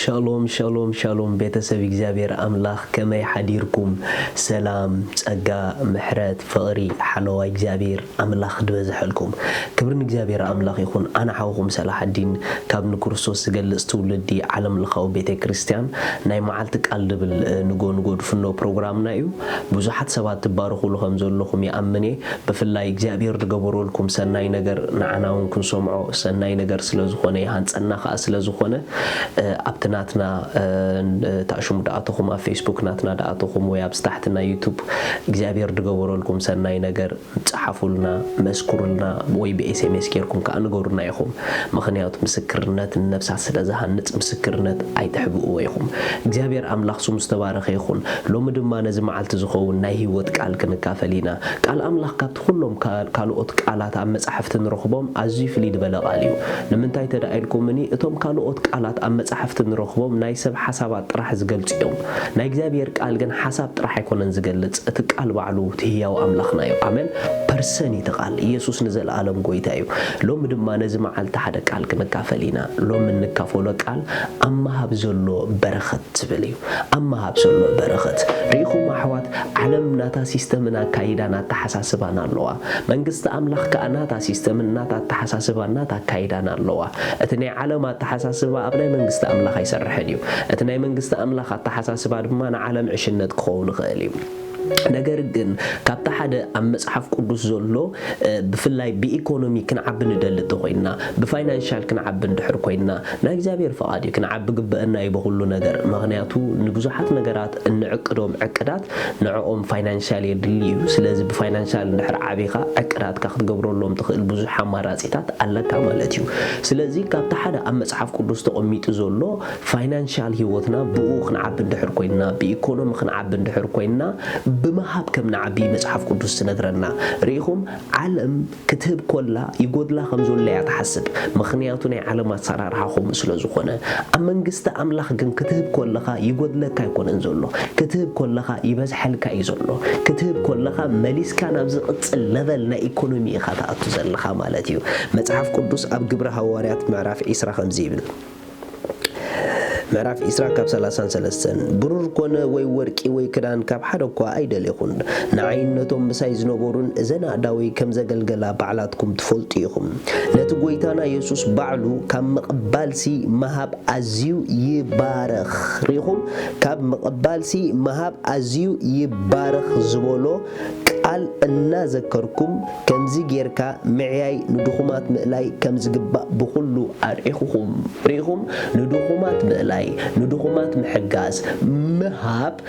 شالوم شالوم شالوم ቤተሰብ እግዚአብሔር አምላክ ከመይ ሓዲርኩም ሰላም ጸጋ ምሕረት ፍቅሪ ሓለዋ እግዚአብሔር አምላክ ድበዝሐልኩም ክብርን እግዚአብሔር አምላክ ይኹን አና ሓውኩም ሰላሐዲን ካብ ንክርስቶስ ዝገልጽ ትውልዲ ዓለም ለኻው ቤተ ክርስቲያን ናይ መዓልቲ ቃል ድብል ንጎን ጎድፍኖ ፕሮግራምና እዩ ብዙሓት ሰባት ትባረኹልኩም ዘለኹም ይአምኔ በፍላይ እግዚአብሔር ድገበረልኩም ሰናይ ነገር ንዓናውን ክንሰምዖ ሰናይ ነገር ስለዝኾነ ይሃንጸና ኸ ስለዝኾነ አብትና ናትና ታሽሙ ዳአተኹም ኣብ ፌስቡክ ናትና ዳአተኹም ወይ ኣብ ስታሕትና ዩቲዩብ እግዚአብሔር ድገበረልኩም ሰናይ ነገር ጽሓፉልና መስክሩልና ወይ በኤስኤምኤስ ጌርኩም ካንገሩና ይኹም ምኽንያቱ ምስክርነት ነፍሳት ስለዝሃንጽ ምስክርነት ኣይትሕብኡ ይኹም እግዚአብሔር አምላክ ስሙ ዝተባረኸ ይኹን ሎሚ ድማ ነዚ መዓልቲ ዝኸውን ናይ ህይወት ቃል ክንካፈሊና ቃል አምላክ ካብቲ ሁሉም ካልኦት ቃላት ኣብ መጽሓፍቲ ንረኽቦም ኣዝዩ ፍልይ ዝበለ ቃል እዩ ንምንታይ ተዳኢልኩምኒ እቶም ካልኦት ቃላት ኣብ መጽሓፍቲ ንረኽቦም ናይ ሰብ ሓሳባት ጥራሕ ዝገልጽዮም ናይ እግዚአብሔር ቃል ግን ሓሳብ ጥራሕ ኣይኮነን ዝገልጽ እቲ ቃል ባዕሉ ትህያው አምላኽና እዩ አሜን ፐርሰን ይተቃል ኢየሱስ ንዘለዓለም ጎይታ እዩ ሎሚ ድማ ነዚ መዓልቲ ሓደ ቃል ክንካፈሊና ሎሚ ንካፈሎ ቃል ኣማሃብ ዘሎ በረኸት ዝብል እዩ ኣማሃብ ዘሎ በረኸት ሪኹም ኣሕዋት ዓለም ናታ ሲስተምና ካይዳና ተሓሳስባና ኣለዋ መንግስቲ ኣምላኽ ከኣናታ ሲስተምና ተሓሳስባና ካይዳና ኣለዋ እቲ ናይ ዓለም ተሓሳስባ ኣብ ናይ መንግስቲ ኣምላኽ ኣይሰርሕን እዩ እቲ ናይ መንግስቲ ኣምላኽ ተሓሳስባ ድማ ንዓለም ዕሽነት ክኸውን ይኽእል እዩ ነገር ግን ካብታ ሓደ ኣብ መጽሓፍ ቅዱስ ዘሎ ብፍላይ በኢኮኖሚ ክንዓብ ንደልጥ ኮይና ብፋይናንሻል ክንዓብ እንድሕር ኮይና ናይ እግዚአብሔር ፈቃድ እዩ ክንዓብ ግበአና ይበሁሉ ነገር ምክንያቱ ንብዙሓት ነገራት እንዕቅዶም ዕቅዳት ንዕኦም ፋይናንሻል የድልዩ ስለዚ ብፋይናንሻል እንድሕር ዓቢኻ ዕቅዳትካ ክትገብረሎም ትኽእል ብዙሕ አማራጺታት ኣለካ ማለት እዩ ስለዚ ካብታ ሓደ ኣብ መጽሓፍ ቅዱስ ተቐሚጡ ዘሎ ፋይናንሻል ህይወትና ብኡ ክንዓብ እንድሕር ኮይና በኢኮኖሚ ክንዓብ እንድሕር ኮይና بمهاب كم نعبي مصحف قدوس تنغرنا ريهم عالم كتب كلها يقودلا خمزول لا يتحسب مخنياتو ناي عالمات صرارها خو مسلو زخونه اما منغست املاح كن كتب كلها يقودلا كايكونن زلو كتب كلها يبزحلكا يزلو كتب كلها مليس كان ابز قصل ليفل نا ايكونومي خاطاتو زلخا مالتيو مصحف قدوس اب جبر حواريات معرف اسرا خمزيبل معرف إسراء كاب سلاسان سلسن برور كونه وي ورقي وي كدان كاب حدكوا أيدل يخون نعينتهم مسايز نبورون زنا داوي كم زغلغلا بعلاتكم تفلطيهم نتغويتانا يسوس بعلو كم مقبالسي مهاب أزيو يبارخ ريهم كاب مقبالسي مهاب أزيو يبارخ زبولو قال إنا ذكركم كمزي غيركا معياي ندخومات مقلاي كمزي قبا بخلو أريخهم ريخم ندخومات مقلاي ندخومات محقاز مهاب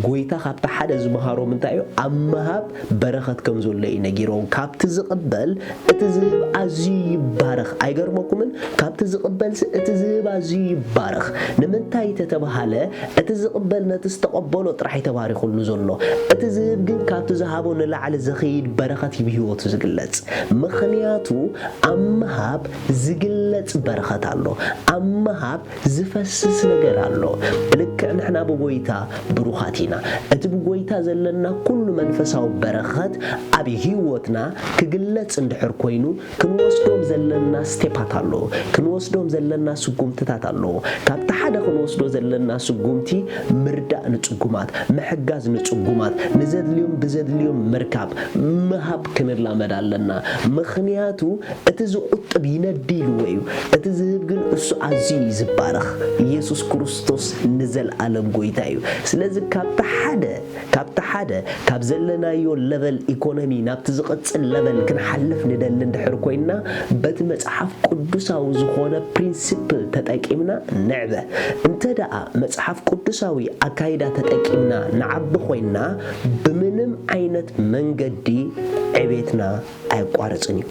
قويتا خابتا حدا زمهارو منتايو أمهاب برخت كمزو اللي نجيرون كاب تزقبل اتزيب عزي بارخ أيقر موكمن كاب تزقبل اتزيب عزي بارخ نمنتاي تتبهاله اتزقبل نتستقبلو ترحي تباريخو نزولو اتزيب جن كاب تزهابو نلعل زخيد برخت يبهيوتو زقلت مخنياتو أمهاب زقلت برخت الله أمهاب زفسس نجر الله لك نحنا بقويتا بروخاتنا اتبقويتا زلنا كل منفساو برخت أبي هيوتنا كقلت اندحر كوينو كنوصدوم زلنا ستيبات الله كنوصدوم زلنا سقومتتات الله كاب تحدا كنوصدو زلنا سقومتي مرداء نتسقومات محقاز نتسقومات نزد اليوم بزد اليوم ምርካብ መሃብ ክንላመድ ኣለና ምኽንያቱ እቲ ዝቁጥብ ይነዲሉ ወይ እቲ ዝህብ ግን እሱ ኣዝዩ ዝባረኽ ኢየሱስ ክርስቶስ ንዘለዓለም ጎይታ እዩ ስለዚ ካብታ ሓደ ካብ ዘለናዮ ለቨል ኢኮኖሚ ናብቲ ዝቕፅል ለቨል ክንሓልፍ ንደሊ እንድሕር ኮይና በቲ መጽሓፍ ቅዱሳዊ ዝኾነ ፕሪንሲፕል ተጠቂምና ንዕበ እንተደኣ መጽሐፍ ቅዱሳዊ አካይዳ ተጠቂምና ንዓቢ ኮይና ብምንም ዓይነት መንገዲ ዕቤትና ኣይቋርጽን እዩ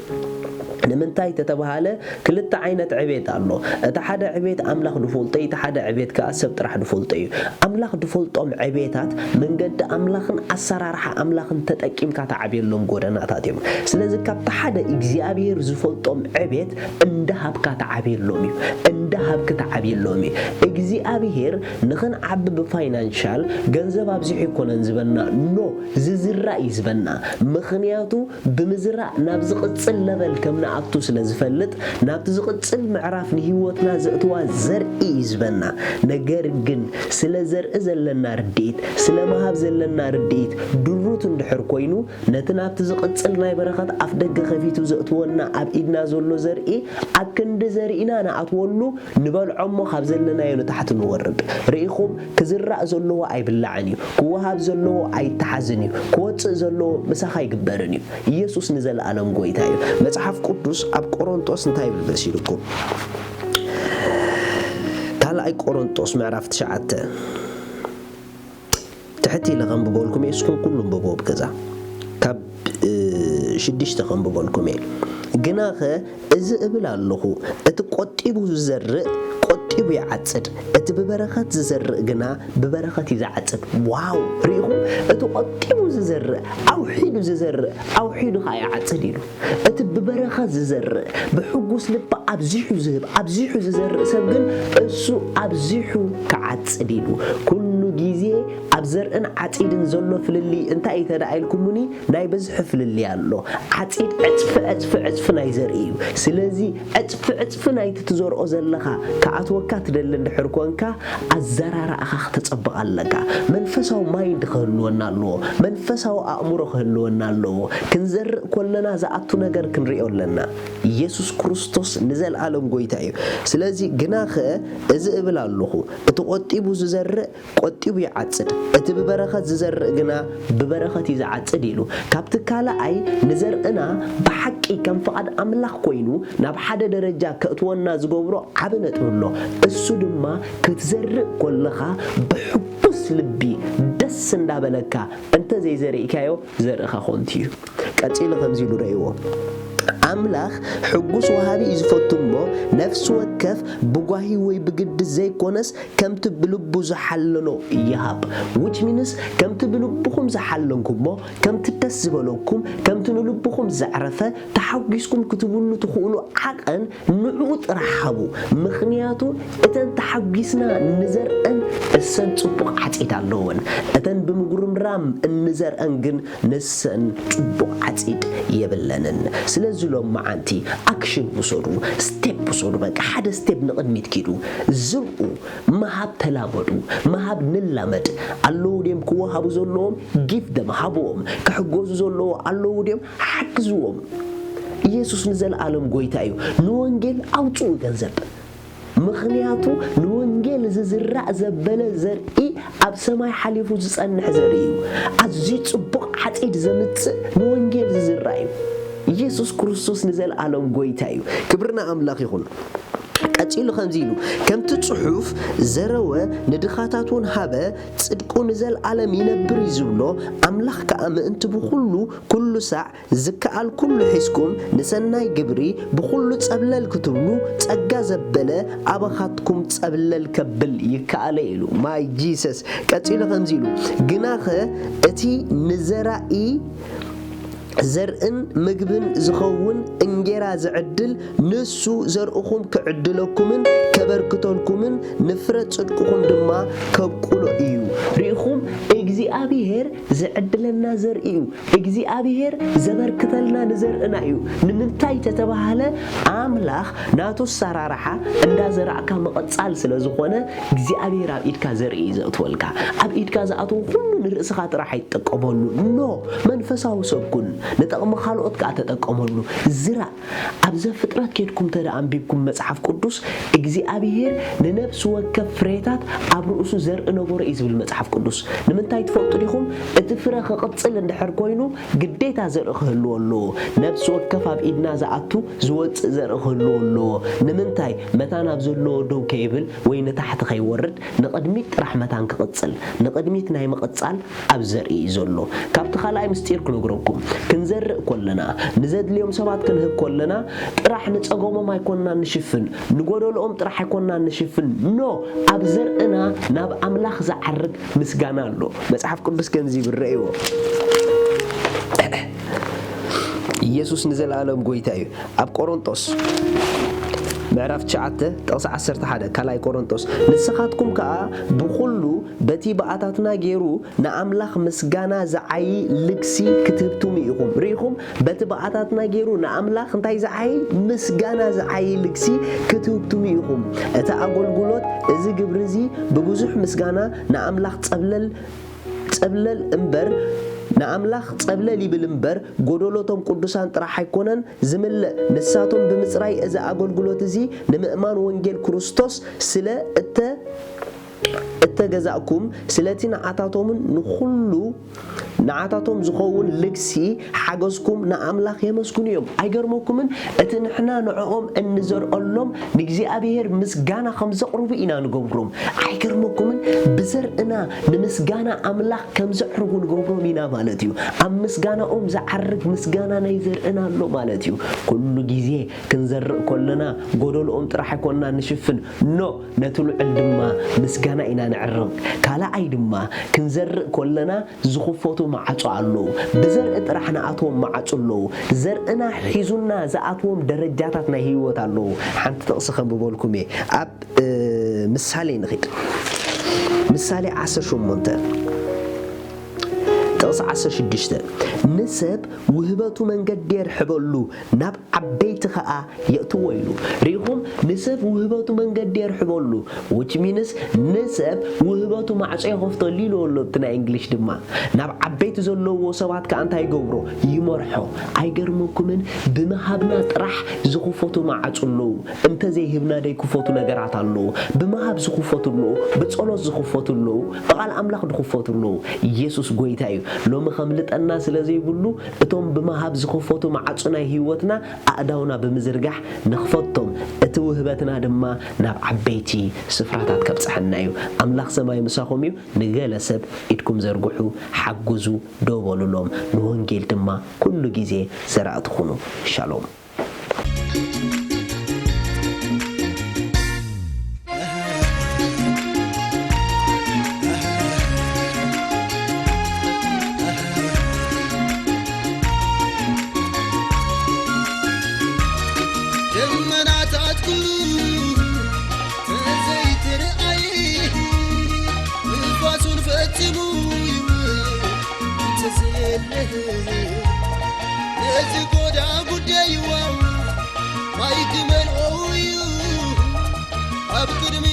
ንምንታይ ተተባሃለ ክልተ ዓይነት ዕቤት ኣሎ እቲ ሓደ ዕቤት ኣምላኽ ድፈልጦ እቲ ሓደ ዕቤት ከዓ ሰብ ጥራሕ ድፈልጦ እዩ ኣምላኽ ድፈልጦም ዕቤታት መንገዲ ኣምላኽን ኣሰራርሓ ኣምላኽን ተጠቂምካ ተዓብየሎም ጎደናታት እዮም ስለዚ ካብቲ ሓደ እግዚአብሔር ዝፈልጦም ዕቤት እንዳሃብካ ተዓብየሎም እዩ እንዳሃብካ ተዓብየሎም እዩ እግዚአብሔር ንኽንዓቢ ብፋይናንሻል ገንዘብ ኣብዚሑ ይኮነን ዝበና ኖ ዝዝራእ ይዝበና ምኽንያቱ ብምዝራእ ናብ ዝቕፅል ለቨል ከምና አቱ ስለዝፈልጥ ናብቲ ዝቕፅል ምዕራፍ ንህይወትና ዘእትዋ ዘርኢ ይዝበና ነገር ግን ስለ ዘርኢ ዘለና ርድኢት ስለ መሃብ ዘለና ርድኢት ድሩት እንድሕር ኮይኑ ነቲ ናብቲ ዝቕፅል ናይ በረኸት ኣፍ ደገ ከፊቱ ዘእትወና ኣብ ኢድና ዘሎ ዘርኢ ኣክንዲ ዘርኢና ንኣትወሉ ንበልዖሞ ካብ ዘለናዮ ንታሕቲ ንወርድ ርኢኹም ክዝራእ ዘለዎ ኣይብላዕን እዩ ክወሃብ ዘለዎ ኣይተሓዝን እዩ ክወፅእ ዘለዎ ምሳኻ ይግበርን እዩ ኢየሱስ ንዘለዓለም ጎይታ እዩ መጽሐፍ ቅዱስ ኣብ ቆሮንቶስ እንታይ ይብል በሲልኩም ካልኣይ ቆሮንቶስ ምዕራፍ 9 ትሕቲ ለኸንብበልኩም እስኩም ኩሉም በቦብ ገዛ ካብ 6 ከንብበልኩም ግናኸ እዚ እብል ኣለኹ እቲ ቆጢቡ ዝዘርእ ቆጢቡ ይዓጽድ እቲ ብበረኸት ዝዘርእ ግና ብበረኸት ይዓጽድ ዋው ሪኢኹም እቲ ቆጢቡ ዝዘርእ ኣውሒዱ ዝዘርእ ኣውሒዱ ኸ ይዓጽድ ኢሉ እቲ ብበረኸት ዝዘርእ ብሕጉስ ልብ ኣብዚሑ ዝህብ ኣብዚሑ ዝዘርእ ሰብ ግን እሱ ኣብዚሑ ክዓጽድ ኢሉ ኩሉ ግዜ ኣብ ዘርእን ዓጺድን ዘሎ ፍልሊ እንታይ ተዳኢልኩምኒ ናይ በዝሒ ፍልሊ ኣሎ ዓጺድ ዕጽፍ ናይ ዘርኢ እዩ ስለዚ ዕጽፍ ናይ ትዘርኦ ዘለኻ ከኣትወካ ትደሊ እንድሕር ኮንካ ኣዘራርኣኻ ክትጸብቕ ኣለካ መንፈሳዊ ማይንድ ክህልወና ኣለዎ መንፈሳዊ ኣእምሮ ክህልወና ኣለዎ ክንዘርእ ኮለና ዝኣቱ ነገር ክንሪኦ ኣለና ኢየሱስ ክርስቶስ ንዘለዓለም ጎይታ እዩ ስለዚ ግናኸ እዚ እብል ኣለኹ እቲ ቆጢቡ ዝዘርእ ቆጢቡ ይዓጽድ እቲ ብበረኸት ዝዘርእ ግና ብበረኸት ይዓጽድ ኢሉ ካብቲ ካልኣይ ንዘርእና ብሓቂ ከም ፍቓድ ኣምላኽ ኮይኑ ናብ ሓደ ደረጃ ከእትወና ዝገብሮ ዓብ ነጥብሎ እሱ ድማ ክትዘርእ ኮለኻ ብሕጉስ ልቢ ደስ እንዳበለካ እንተ ዘይዘርኢካዮ ዘርእኻ ኾንቲ እዩ ቀፂሉ ከምዚ ኢሉ ረእይዎ ኣምላኽ ሕጉስ ወሃቢ ዝፈቱሞ ነፍስ ወከፍ ብጓሂ ወይ ብግድ ዘይኮነስ ከምቲ ብልቡ ዝሓለኖ ይሃብ which means ከምቲ ብልብኩም ዝሓለንኩሞ ከምቲ ደስ ዝበለኩም ከምቲ ንልብኩም ዘዕረፈ ተሓጊስኩም ክትብሉ ትኽእሉ ዓቐን ንዑ ጥራሓቡ ምኽንያቱ እተን ተሓጊስና ንዘርአን እሰን ጽቡቕ ዓጺድ ኣለወን እተን ብምጉርምራም እንዘርአን ግን ንሰን ጽቡቕ ዓጺድ የብለንን ስለዚ ማዓንቲ አክሽን ወሰዱ ስቴፕ ወሰዱ በቃ ሓደ ስቴፕ ንቅድሚት ኪዱ ዝርኡ መሃብ ተላመዱ መሃብ ንላመድ ኣለው ደም ክወሃቡ ዘለዎም ጊፍ ደም ሃቦም ክሕጎዙ ዘለዎ ኣለው ደም ሓግዝዎም ኢየሱስ ንዘለዓለም ጎይታ እዩ ንወንጌል ኣውጽኡ ገንዘብ ምኽንያቱ ንወንጌል ዝዝራእ ዘበለ ዘርኢ ኣብ ሰማይ ሓሊፉ ዝጸንሕ ዘርኢ እዩ ኣዝዩ ጽቡቕ ዓጺድ ዘምጽእ ንወንጌል ዝዝራእ እዩ ኢየሱስ ክርስቶስ ንዘለዓለም ጎይታ እዩ ክብርና ኣምላኽ ይኹን ቀፂሉ ከምዚ ኢሉ ከምቲ ጽሑፍ ዘረወ ንድኻታቱን ሃበ ጽድቁ ንዘለዓለም ይነብር ይዝብሎ ኣምላኽ ከዓ ምእንቲ ብኩሉ ኩሉ ሳዕ ዝከኣል ኩሉ ሒስኩም ንሰናይ ግብሪ ብኩሉ ጸብለል ክትብሉ ጸጋ ዘበለ ኣባኻትኩም ጸብለል ከብል ይከኣለ ኢሉ ማይ ጂሰስ ቀፂሉ ከምዚ ኢሉ ግናኸ እቲ ንዘራኢ ዘርእን ምግብን ዝኸውን እንጌራ ዝዕድል ንሱ ዘርእኹም ክዕድለኩምን ከበርክተልኩምን ንፍረ ጽድቅኹም ድማ ከብቁሎ እዩ ሪኢኹም እግዚአብሔር ዝዕድለና ዘርእዩ እግዚአብሔር ዘበርክተልና ንዘርእና እዩ ንምንታይ ተተባሃለ አምላኽ ናቱ ሰራራሓ እንዳዘራእካ መቐጻል ስለዝኾነ እግዚአብሔር ኣብ ኢድካ ዘርኢ ዘእትወልካ ኣብ ኢድካ ዝኣትው ሁሉ ንርእስኻ ጥራሕ አይተጠቀመሉ ኖ መንፈሳዊ ሰብኩን ንጠቕሚ ካልኦት ከዓ ተጠቀመሉ ዝራ ኣብ ዘፍጥረት ከድኩም ተደኣንቢብኩም መጽሓፍ ቅዱስ እግዚአብሔር ንነፍስ ወከፍ ፍሬታት ኣብ ርእሱ ዘርኢ ነበረ እዩ ዝብል መጽሓፍ ቅዱስ ንምንታይ ትፈልጡ ዲኹም እቲ ፍረ ክቕጽል እንድሕር ኮይኑ ግዴታ ዘርኢ ክህልዎ ኣለዎ ነፍስ ወከፍ ኣብ ኢድና ዝኣቱ ዝወፅእ ዘርኢ ክህልዎ ኣለዎ ንምንታይ መታን ኣብ ዘለዎ ደው ከይብል ወይ ንታሕቲ ከይወርድ ንቕድሚት ጥራሕ መታን ክቕጽል ንቕድሚት ናይ መቐጻል ኣብ ዘርኢ ዘሎ ካብቲ ካልኣይ ምስጢር ክነግረኩም ክንዘርእ ኮለና ንዘድልዮም ሰባት ክንህብ ኮለና ጥራሕ ንጸገሞም ኣይኮንና ንሽፍን ንጎደሎኦም ጥራሕ ኣይኮንና ንሽፍን ኖ ኣብ ዘርእና ናብ ኣምላኽ ዝዓርግ ምስጋና ኣሎ መጽሓፍ ቅዱስ ከምዚ ብርአይዎ ኢየሱስ ንዘላለም ጎይታ እዩ ኣብ ቆሮንቶስ ምዕራፍ 9 ጥቕሲ 11 ካልኣይ ቆሮንቶስ ንስኻትኩም ከዓ ብኩሉ በቲ በኣታትና ገይሩ ንኣምላኽ ምስጋና ዝዓይ ልግሲ ክትህብቱም ኢኹም ሪኢኹም በቲ በኣታትና ገይሩ ንኣምላኽ እንታይ ዝዓይ ምስጋና ዝዓይ ልግሲ ክትህብቱም ኢኹም እቲ ኣገልግሎት እዚ ግብሪ እዚ ብብዙሕ ምስጋና ንኣምላኽ ጸብለል እምበር ንኣምላኽ ጸብለል ይብል እምበር ጎደሎቶም ቅዱሳን ጥራሕ ኣይኮነን ዝምልእ ንሳቶም ብምጽራይ እዚ ኣገልግሎት እዚ ንምእማን ወንጌል ክርስቶስ ስለ እተገዛእኩም ስለቲ ንዓታቶምን ንኹሉ ንዓታቶም ዝኸውን ልግሲ ሓገዝኩም ንኣምላኽ የመስግኑ እዮም ኣይገርመኩምን እቲ ንሕና ንዕኦም እንዘርአሎም ንእግዚአብሔር ምስጋና ከም ዘቕርቡ ኢና ንገብሮም ኣይገርመኩምን ብዘርእና ንምስጋና ኣምላኽ ከም ዘዕርጉ ንገብሮም ኢና ማለት እዩ ኣብ ምስጋናኦም ዝዓርግ ምስጋና ናይ ዘርእና ኣሎ ማለት እዩ ኩሉ ግዜ ክንዘርእ ኮለና ጎደሎኦም ጥራሕ ኣይኮንና ንሽፍን ኖ ነቲ ልዑል ድማ ምስጋና ኢና ንዕርግ ካልኣይ ድማ ክንዘርእ ኮለና ዝኽፈቱ ማዓጾ ኣለዉ ብዘርኢ ጥራሕ ንኣትዎም ማዓጾ ኣለዉ ዘርእና ሒዙና ዝኣትዎም ደረጃታት ናይ ህይወት ኣለዉ ሓንቲ ጥቕሲ ከንብበልኩም እየ ኣብ ምሳሌ ንኺድ ምሳሌ 18 ጥቕሲ 16 ንሰብ ውህበቱ መንገዲ የርሕበሉ ናብ ዓበይቲ ከዓ የእትዎ ኢሉ ሪኢኹም ንሰብ ውህበቱ መንገዲ የርሕበሉ which means ንሰብ ውህበቱ ማዕጾ የኸፍተሉ ኢሉ ኣሎ ብናይ እንግሊሽ ድማ ናብ ዓበይቲ ዘለዎ ሰባት ከዓ እንታይ ይገብሮ ይመርሖ ኣይገርመኩምን ብምሃብና ጥራሕ ዝኽፈቱ ማዕጾ ኣለዉ እንተዘይህብና ደይክፈቱ ነገራት ኣለዉ ብምሃብ ዝኽፈቱ ኣለዉ ብጸሎት ዝኽፈቱ ኣለዉ ብቓል ኣምላኽ ዝኽፈቱ ኣለዉ ኢየሱስ ጎይታ እዩ ሎሚ ከምልጠና ስለዘይብሉ እቶም ብምሃብ ዝኽፈቱ ማዕጾ ናይ ህይወትና ኣእዳውና ብምዝርጋሕ ንኽፈቶም እቲ ውህበትና ድማ ናብ ዓበይቲ ስፍራታት ከብጽሐና እዩ ኣምላኽ ሰማይ ምሳኹም እዩ ንገለ ሰብ ኢድኩም ዘርግሑ ሓግዙ ደወሉሎም ንወንጌል ድማ ኩሉ ግዜ ዘራእቲ ሁኑ ሻሎም Good